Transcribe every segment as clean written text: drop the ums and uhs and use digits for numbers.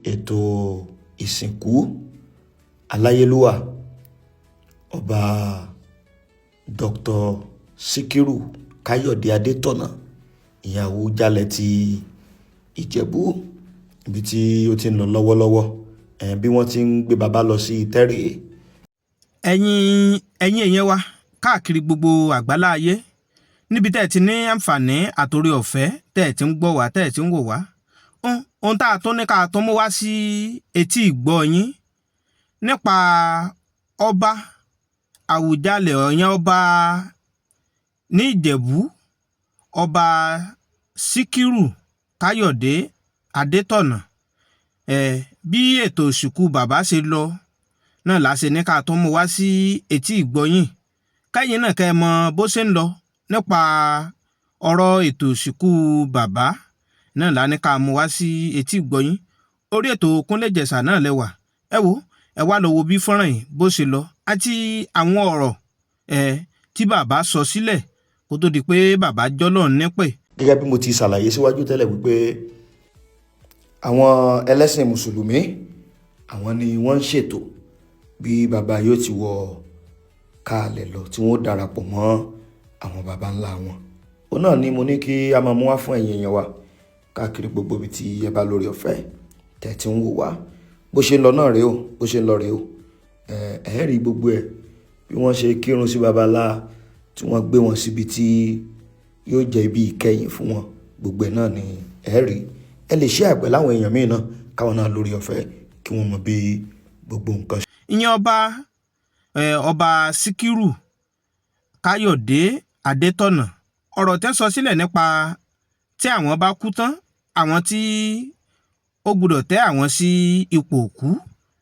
ètò ìsìnkú aláyélúwà ọba Dr. Síkírù Káyọ̀dé Adétọ̀nà ìyàwó Jálẹ̀ ti Ìjẹ̀bú ibi tí ó ti ń lọ lọ́wọ́lọ́wọ́ bí wọ́n ti ń gbé bàbá lọ sí ìtẹ́rẹ̀. ẹ̀yin èèyàn wa káàkiri gbogbo àgbálá ayé níbi tẹ́ ẹ ti ní àǹfààní àtòrí ọ̀fẹ́ tẹ́ ẹ ti ń gbọ́ wá tẹ́ ẹ ti ń wò wá ohun tá a tó ní ká tó mú wá sí etí ìgbọ́ yín nípa ọba Àwùjalẹ̀ Ọ̀yàn ọba ní Ìjẹ̀bú ọba Síkírù Káyọ̀dé Adétọ̀nà bí ètò ìsìnkú bàbá ṣe lọ náà la ṣe ní ká tó mú wá sí etí ìgbọ́ yín kẹ́yìn náà kẹ́ ẹ mọ bó ṣe ń lọ nípa ọ̀rọ̀ ètò ìsìnkú bàbá náà la ní ká mú wá sí etí ìgbọ́ yín orí ètò Kúnlé Ìjẹ̀ṣà náà lẹ́wà ẹ wá lọ wo bí fọ́nrán yìí bó ṣe lọ àti àwọn ọ̀rọ̀ tí bàbá sọ sílẹ̀ kó tó di pé bàbá jọ́lọ̀ nípè. Gẹ́gẹ́ bí mo ti ṣàlàyé síwájú tẹ́lẹ̀ wípé àwọn ẹlẹ́sìn mùsùlùmí àwọn ni wọ́n ń ṣètò bí bàbá yóò ti wọ káàlẹ̀ lọ tí wọ́n darapọ̀ mọ́ àwọn baba ńlá wọn. Ó náà ni mo ní kí a máa mú wá fún ẹ̀yin èèyàn wa káàkiri gbogbo ibi tí ẹ bá lórí ọ̀fẹ́ tẹ̀ tí ń wò wá bó ṣe ń lọ náà rèé o bó ṣe ń lọ rèé o ẹ rí gbogbo ẹ bí wọ́n ṣe kírun sí baba ńlá tí wọ́n gbé wọn síbi tí yóò jẹ́ ibi ìkẹyìn fún wọn gbogbo ẹ náà ni ẹ rí ẹ lè ṣe àpẹ láwọn èèyàn míì náà káwọn náà lórí ọ̀fẹ́ kí wọ́n mọ bí gbogbo nǹkan ṣe. ìyẹn ọba Síkírù Káyọ̀dé Adétọ̀nà ọ̀rọ̀ tẹ́ sọ sílẹ̀ nípa tí àwọn bá kú tán àwọn tí ó gbọ́dọ̀ tẹ́ àwọn sí ipò òkú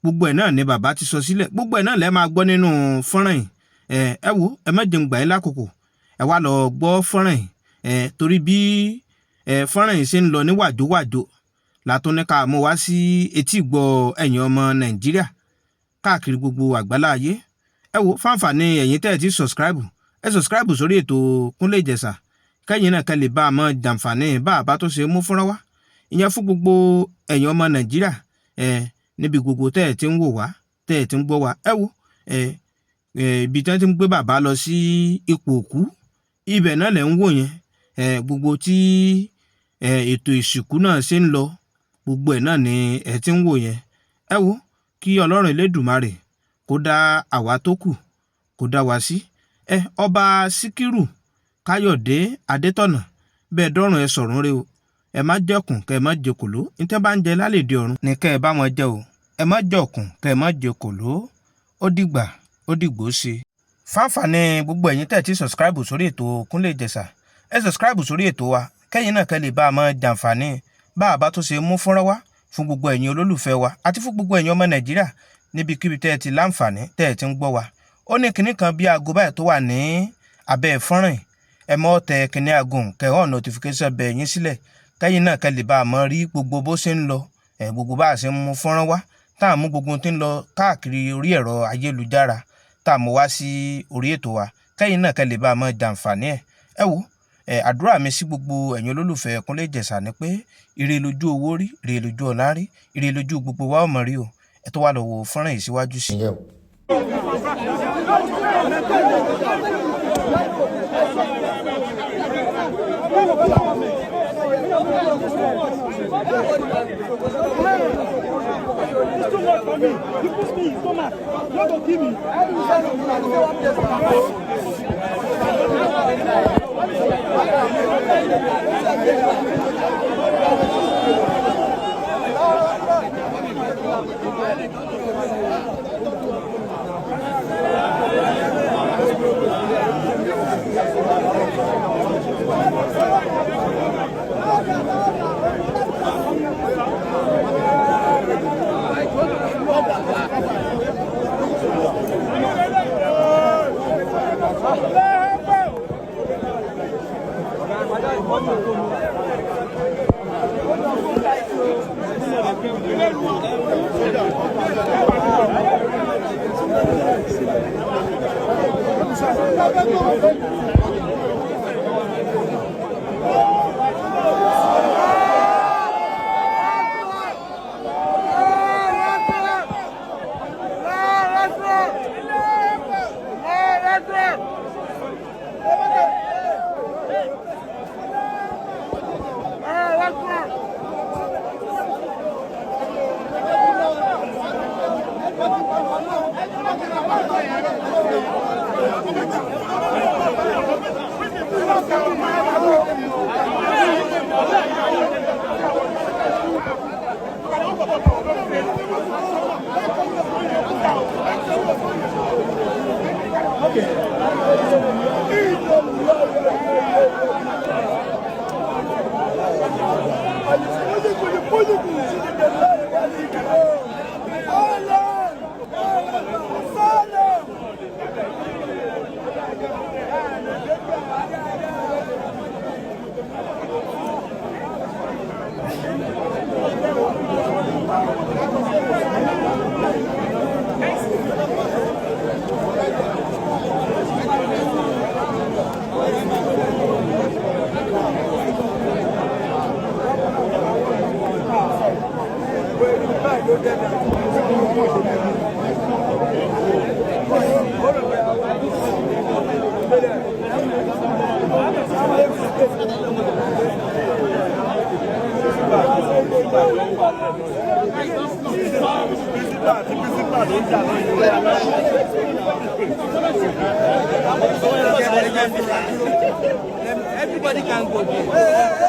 gbogbo ẹ̀ náà ni bàbá ti sọ sílẹ̀ gbogbo ẹ̀ náà lẹ́ máa gbọ́ nínú fọ́nrán yìí ẹ wo ẹ má jẹun gbà yín lákòókò ẹ wá lọ gbọ́ fọ́nrán yìí torí bí fọ́nrán yìí ṣe ń lọ ní wàjówàjó látún ní ká mú wá sí etí ìgbọ́ ẹ̀yin ọmọ Nàìjíríà káàkiri gbogbo àgbálá ayé ẹ wo fáǹfààní ẹ̀yin tẹ́ ẹ ti subscribe sórí ètò Kúnlé Ìjẹ̀ṣà kẹ́yìn náà kẹ́ lè bá a mọ jàǹfààní bá a bá tó ṣe mú fúnra wá ìyẹn fún gbogbo ẹ̀yin ọmọ Nàìjíríà níbi gbogbo tẹ́ ẹ ti ń wò wá tẹ́ ẹ ti ń gbọ́ wá ẹ wo ibi tí wọ́n ti ń gbé bàbá lọ sí ipò òkú ibẹ̀ náà lẹ̀ ń wò yẹn gbogbo tí ètò ìsìnkú náà ṣe ń lọ gbogbo ẹ̀ náà ni ẹ ti ń wò yẹn ẹ wo kí Ọlọ́run Elédùmarè kó dá àwa tó kù kó dá wa sí ọba Síkírù Káyọ̀dé Adétọ̀nà bẹ́ẹ̀ dọ́rùn ẹ sọ̀rùn rẹ o ẹ má jẹkùn kẹ ẹ má jẹ kòló níta bá ń jẹ lálẹ́dẹ̀ ọ̀run ní kẹ ẹ bá wọn jẹ o ẹ má jọkùn kẹ ẹ má jẹ kòló ó dìgbà ó dìgbò ṣe. fáǹfààní gbogbo ẹ̀yin tẹ́ ti subscribe sórí ètò Kúnlé Ìjẹ̀ṣà ẹ subscribe sórí ètò wa kẹ́yìn náà kẹ́ lè bá a mọ jàǹfààní bá a bá tó ṣe mú fúnra wá fún gbogbo ẹ̀yin olólùfẹ́ wa àti fún gbogbo ẹ̀yin ọmọ Nàìjíríà níbikíbi tẹ́ ẹ ti láǹfààní tẹ́ ẹ ti ń gbọ́ wa ó ní kinní kan bí aago báyìí tó wà ní abẹ́ fọ́nrán ẹ mọ́ tẹ kinní aago kẹ́họ́n notification bẹ̀ yín sílẹ̀ kẹ́yìn náà kẹ́ lè bá a mọ rí gbogbo bó ṣe ń lọ gbogbo bá a ṣe ń mú fọ́nrán wá tá à mú gbogbo tí ń lọ káàkiri orí ẹ̀rọ ayélujára tá a mú wá sí orí ètò wa kẹ́yìn náà kẹ́ lè bá a mọ jàǹfààní ẹ wo àdúrà mi sí gbogbo ẹ̀yin olólùfẹ́ Kúnlé Ìjẹ̀ṣà ni pé ire lójú owó rí ire lójú ọ̀la rí ire lójú gbogbo wa ọmọ rí o ẹ tó wá lọ wo fọ́nrán yìí síwájú sí. Everybody can go there.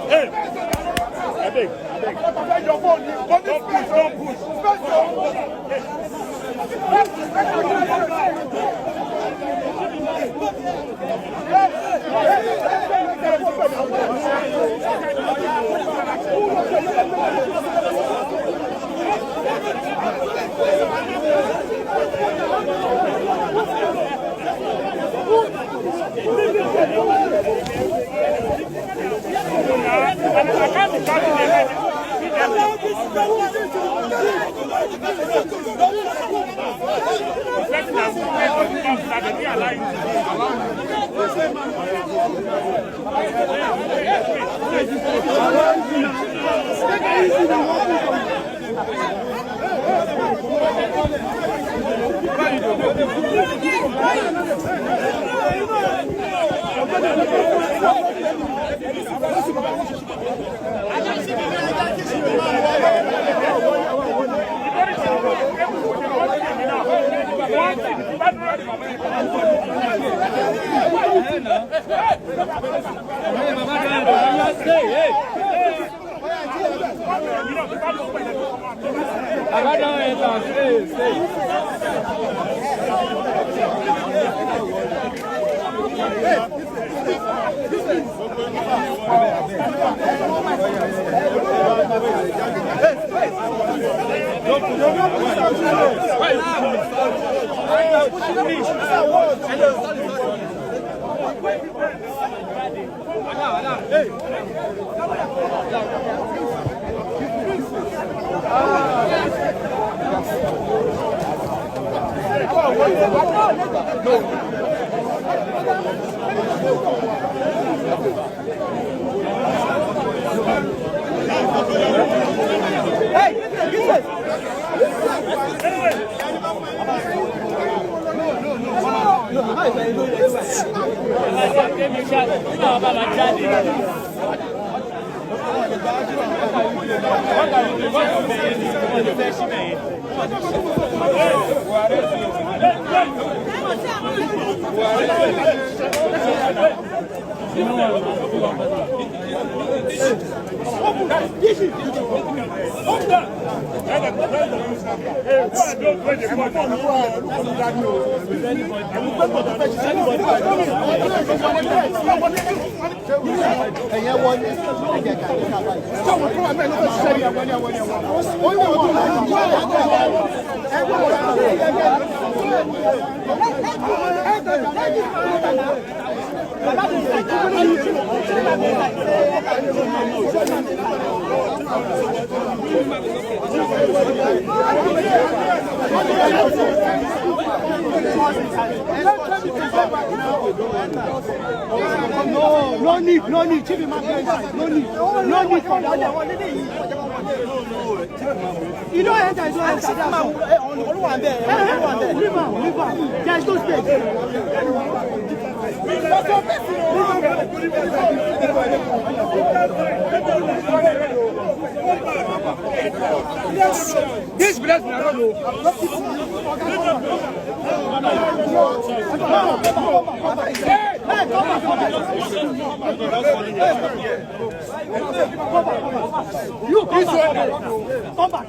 Hey! No need, Chief Imam. No need for that. You don't enter, you don't enter. Leave him. There's no space. This bread na road. You come back.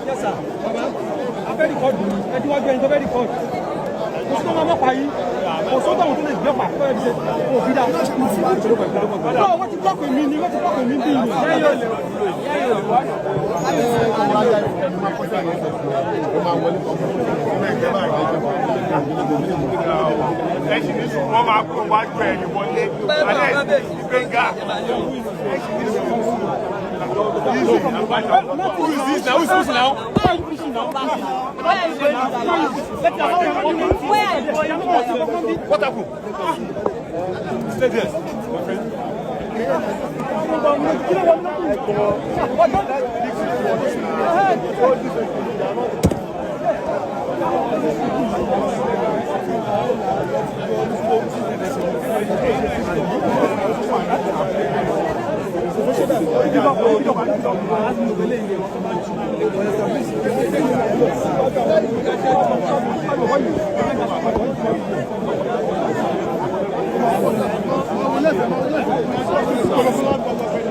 Yes, sir. I'm very good. I do again. Very good. Kò sí tó máa mọ́ pa yìí. Kò sótò àwọn tó lè ọlọ́pàá òbí dá. Náà wọ́n ti blọ́ọ̀kì mi ni wọ́n ti blọ́ọ̀kì mi bí mi. Ẹ̀sìn ní sùn wọ́n máa kó wájú ẹ̀ ní wọlé. Alẹ́ ìgbéga. Who is this now? Who is this now? What happened? Stay there, my friend.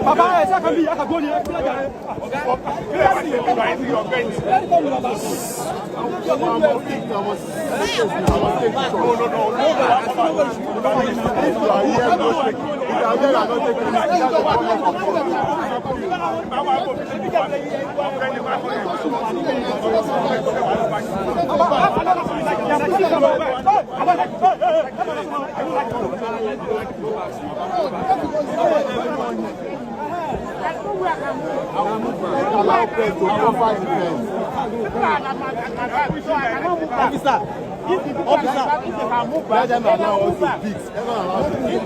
Papa, ẹ ṣe àkànbí àkàgbọ́ ni ẹ kí lẹ́jà rẹ̀. Officer, let them allow us to speak.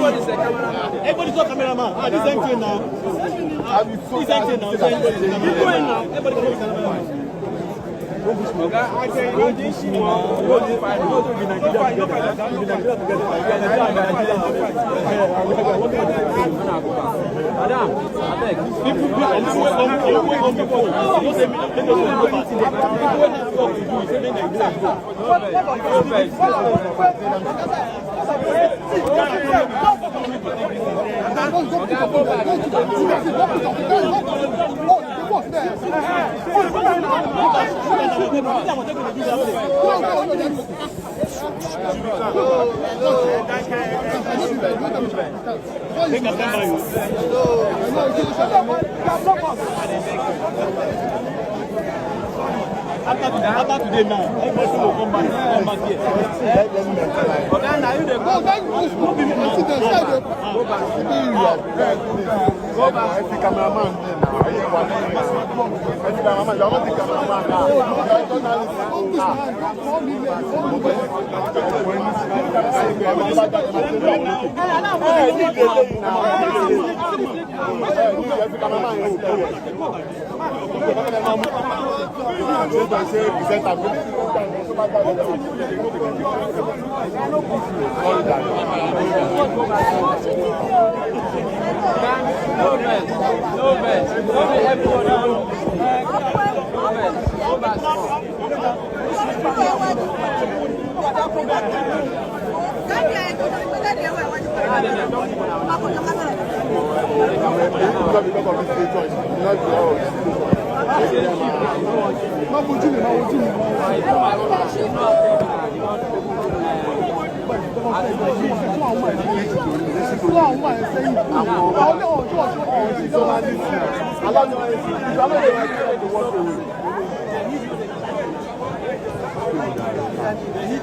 Everybody's a cameraman. This is empty now. It's empty now. It's empty now. Everybody is a cameraman. After today now, everybody will come back here. Go back. Every cameraman there now. Every cameraman, you are not the cameraman now. You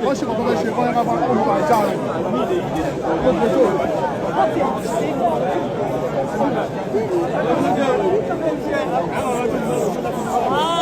wọ́n ṣe kọ́kọ́ ṣe kọ́ ẹ̀ka fún olùkọ́ àjà rẹ̀. Ah!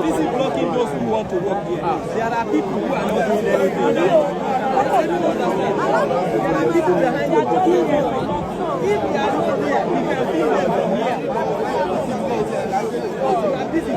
busy blocking those who want to work here. There are people who are not doing anything. There are people behind the door. If they are not there, we can feel them from here. We are busy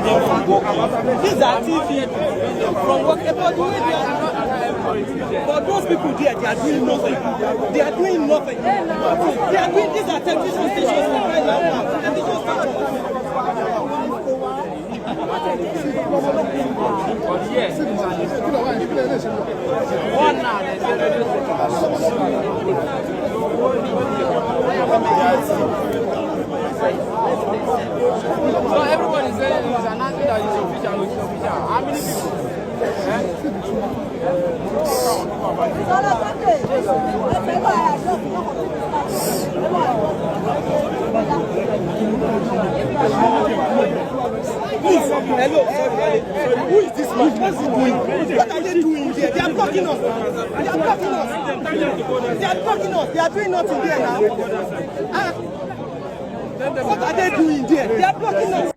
These are TV from whatever the way they are. But those people there, they are doing nothing. They are doing nothing. They are doing, these are television stations. Yes. One now. So everyone is saying it's announcing that it's official, it's official. How many people? Please, Hello, sorry. Who is this man? What's he doing? What are they doing there? They are blocking us. They are blocking us. They are blocking us. They are doing nothing there now. What are they doing there? They are blocking us.